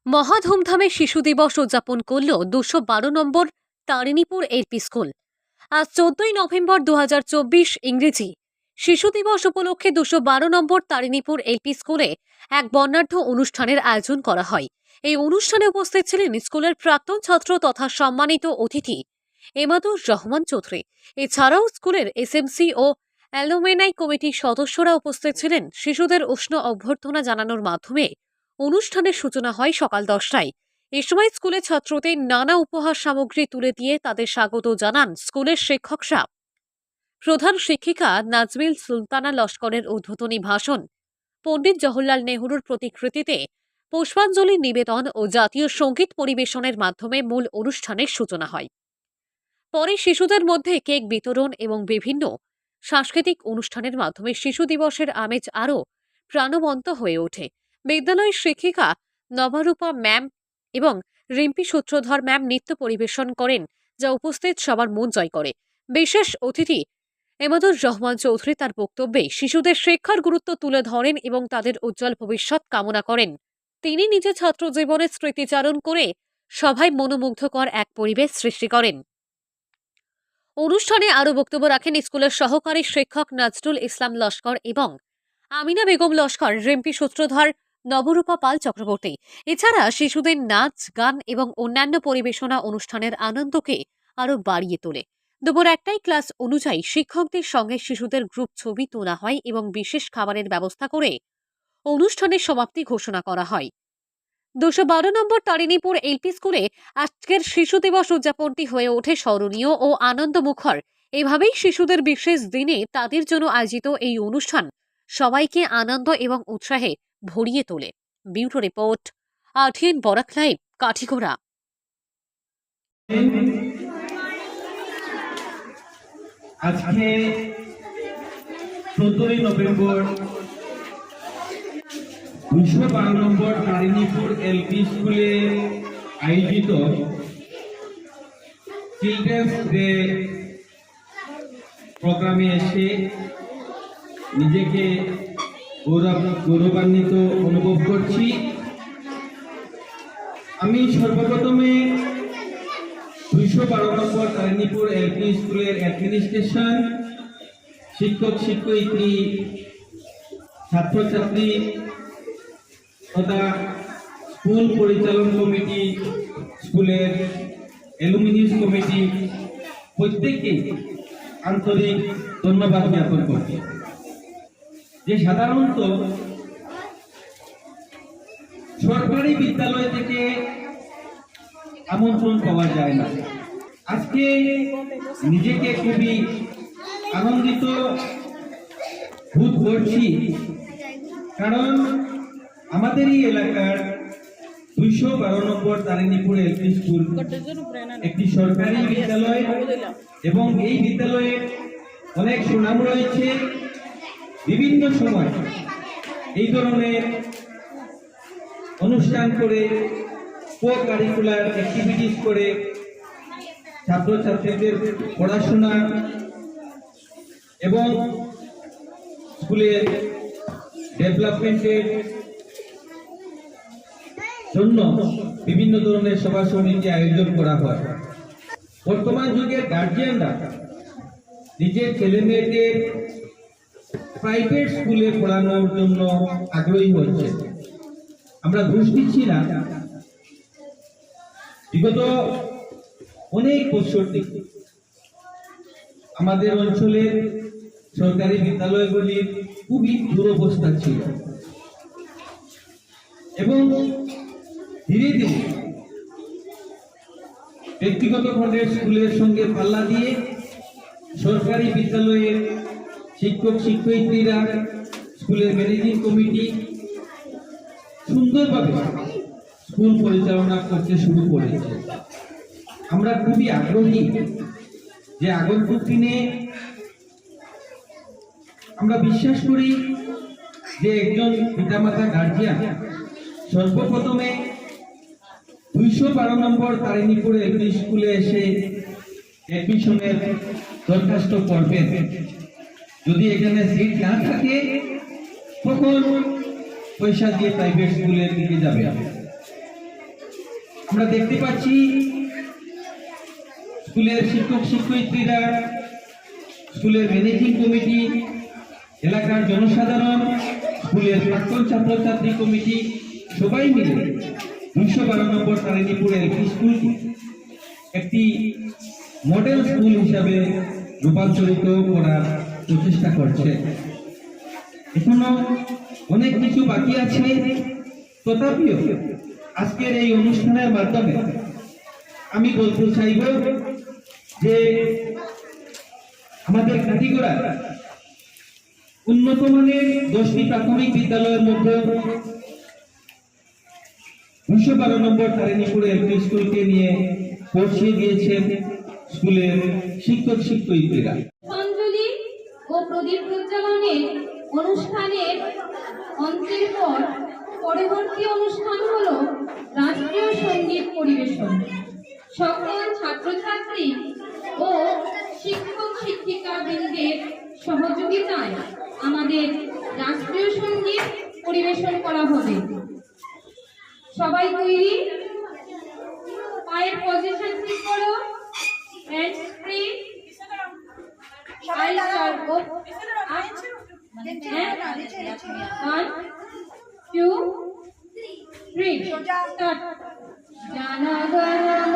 মহা ধুমধামে শিশু দিবস উদযাপন করল ২১২ নম্বর তারিণীপুর এলপি স্কুল। আজ ১৪ই নভেম্বর ২০২৪ ইংরেজি শিশু দিবস উপলক্ষে ২১২ নম্বর তারিণীপুর এলপি স্কুলে এক বর্ণাঢ্য অনুষ্ঠানের আয়োজন করা হয়। এই অনুষ্ঠানে উপস্থিত ছিলেন স্কুলের প্রাক্তন ছাত্র তথা সম্মানিত অতিথি এমাদুর রহমান চৌধুরী। এছাড়াও স্কুলের এসএমসি ও অ্যালুমিনাই কমিটির সদস্যরা উপস্থিত ছিলেন। শিশুদের উষ্ণ অভ্যর্থনা জানানোর মাধ্যমে অনুষ্ঠানের সূচনা হয় সকাল ১০টায়। এ সময় স্কুলের ছাত্রদের নানা উপহার সামগ্রী তুলে দিয়ে তাদের স্বাগত জানান স্কুলের শিক্ষকরা। প্রধান শিক্ষিকা নাজমিল সুলতানা লস্করের উদ্বোধনী ভাষণ, পণ্ডিত জওহরলাল নেহরুর প্রতিকৃতিতে পুষ্পাঞ্জলি নিবেদন ও জাতীয় সঙ্গীত পরিবেশনের মাধ্যমে মূল অনুষ্ঠানের সূচনা হয়। পরে শিশুদের মধ্যে কেক বিতরণ এবং বিভিন্ন সাংস্কৃতিক অনুষ্ঠানের মাধ্যমে শিশু দিবসের আমেজ আরও প্রাণবন্ত হয়ে ওঠে। বিদ্যালয়ের শিক্ষিকা নবরূপা ম্যাম এবং রিম্পি সূত্রধর ম্যাম নৃত্য পরিবেশন করেন, যা উপস্থিত সবার মন জয় করে। বিশেষ অতিথি এমাদুর রহমান চৌধুরী তার বক্তব্যে শিশুদের শিক্ষার গুরুত্ব তুলে ধরেন এবং তাদের উজ্জ্বল ভবিষ্যৎ কামনা করেন। তিনি নিজের ছাত্র জীবনের স্মৃতিচারণ করে সভায় মনোমুগ্ধকর এক পরিবেশ সৃষ্টি করেন। অনুষ্ঠানে আরও বক্তব্য রাখেন স্কুলের সহকারী শিক্ষক নজরুল ইসলাম লস্কর এবং আমিনা বেগম লস্কর, রিম্পি সূত্রধর, নবরূপা পাল চক্রবর্তী। এছাড়া শিশুদের নাচ, গান এবং অন্যান্য পরিবেশনা অনুষ্ঠানের আনন্দকে আরও বাড়িয়ে তোলে। দুপুর ১টায় ক্লাস অনুযায়ী শিক্ষকদের সঙ্গে শিশুদের গ্রুপ ছবি তোলা হয় এবং বিশেষ খাবারের ব্যবস্থা করে অনুষ্ঠানের সমাপ্তি ঘোষণা করা হয়। ২১২ নম্বর তারিণীপুর এলপি স্কুলে আজকের শিশু দিবস উদযাপনটি হয়ে ওঠে স্মরণীয় ও আনন্দমুখর। এভাবেই শিশুদের বিশেষ দিনে তাদের জন্য আয়োজিত এই অনুষ্ঠান সবাইকে আনন্দ এবং উৎসাহে ভরিয়ে তোলে। Bureau report, RTN Barak live, Katigorah. আজকে ১৪ই নভেম্বর ২১২ নম্বর তারিণীপুর এলপি স্কুলে আয়োজিত চিলড্রেন্স ডে প্রোগ্রামে এসে নিজেকে গৌরবান্বিত অনুভব করছি। আমি সর্বপ্রথমে ২১২ নম্বর তারিণীপুর এলপি স্কুলের অ্যাডমিনিস্ট্রেশন, শিক্ষক শিক্ষয়িত্রী, ছাত্রছাত্রী তথা স্কুল পরিচালন কমিটি, স্কুলের অ্যালুমিনিস কমিটি প্রত্যেককে আন্তরিক ধন্যবাদ জ্ঞাপন করছি। যে সাধারণত সরকারি বিদ্যালয় থেকে আমন্ত্রণ পাওয়া যায় না, আজকে নিজেকে খুবই আনন্দিত বোধ করছি, কারণ আমাদের এই এলাকার ২১২ নম্বর তারিণীপুর এলপি স্কুল একটি সরকারি বিদ্যালয় এবং এই বিদ্যালয়ে অনেক সুনাম রয়েছে। বিভিন্ন সময় এই ধরনের অনুষ্ঠান করে, কো কারিকুলার অ্যাক্টিভিটিস করে ছাত্রছাত্রীদের পড়াশোনা এবং স্কুলের ডেভেলপমেন্টের জন্য বিভিন্ন ধরনের সভা সমিতি আয়োজন করা হয়। বর্তমান যুগের গার্জিয়ানরা নিজের ছেলে মেয়েদের প্রাইভেট স্কুলে পড়ানোর জন্য আগ্রহী হচ্ছে। আমরা ঘুষ দিচ্ছি না। বিগত অনেক বছর থেকে আমাদের অঞ্চলের সরকারি বিদ্যালয়গুলির খুবই দুরবস্থা ছিল এবং ধীরে ধীরে ব্যক্তিগত খণ্ডের স্কুলের সঙ্গে পাল্লা দিয়ে সরকারি বিদ্যালয়ের শিক্ষক শিক্ষয়িত্রীরা, স্কুলের ম্যানেজিং কমিটি সুন্দরভাবে স্কুল পরিচালনা করতে শুরু করেছে। আমরা খুবই আগ্রহী যে আগন্তুক দিনে আমরা বিশ্বাস করি যে একজন পিতামাতা গার্জিয়ান সর্বপ্রথমে ২১২ নম্বর তারিণীপুর এলপি স্কুলে এসে অ্যাডমিশনের দরখাস্ত করবেন। যদি এখানে সিট না থাকে তখন পয়সা দিয়ে প্রাইভেট স্কুলের দিকে যাবে। আমরা দেখতে পাচ্ছি স্কুলের শিক্ষক শিক্ষয়িত্রীরা, স্কুলের ম্যানেজিং কমিটি, এলাকার জনসাধারণ, স্কুলের প্রাক্তন ছাত্রছাত্রী কমিটি সবাই মিলে 212 নম্বর তারিণীপুর এলপি স্কুলকে একটি মডেল স্কুল হিসাবে রূপান্তরিত করার প্রচেষ্টা করছে। এখনো অনেক কিছু বাকি আছে, তথাপিও আজকের এই অনুষ্ঠানের মাধ্যমে আমি বলতে চাইব যে আমাদের কাটিগড়া উন্নত মানের 10টি প্রাথমিক বিদ্যালয়ের মধ্যে 212 নম্বর তারিণীপুর এলপি স্কুলকে নিয়ে পৌঁছিয়ে দিয়েছেন স্কুলের শিক্ষক শিক্ষয়িত্রীরা। অঞ্জলি ও প্রদীপ প্রজ্বলনের অনুষ্ঠানের অন্তের পর পরবর্তী অনুষ্ঠান হলো রাষ্ট্রীয় সঙ্গীত পরিবেশন। সকল ছাত্রছাত্রী ও শিক্ষক শিক্ষিকা বৃন্দের সহযোগিতায় আমাদের রাষ্ট্রীয় সঙ্গীত পরিবেশন করা হবে। সবাই তৈরি? পায়ের পজিশন ঠিক করো, hand free, I start go up, 1 2 3 start. জনগণ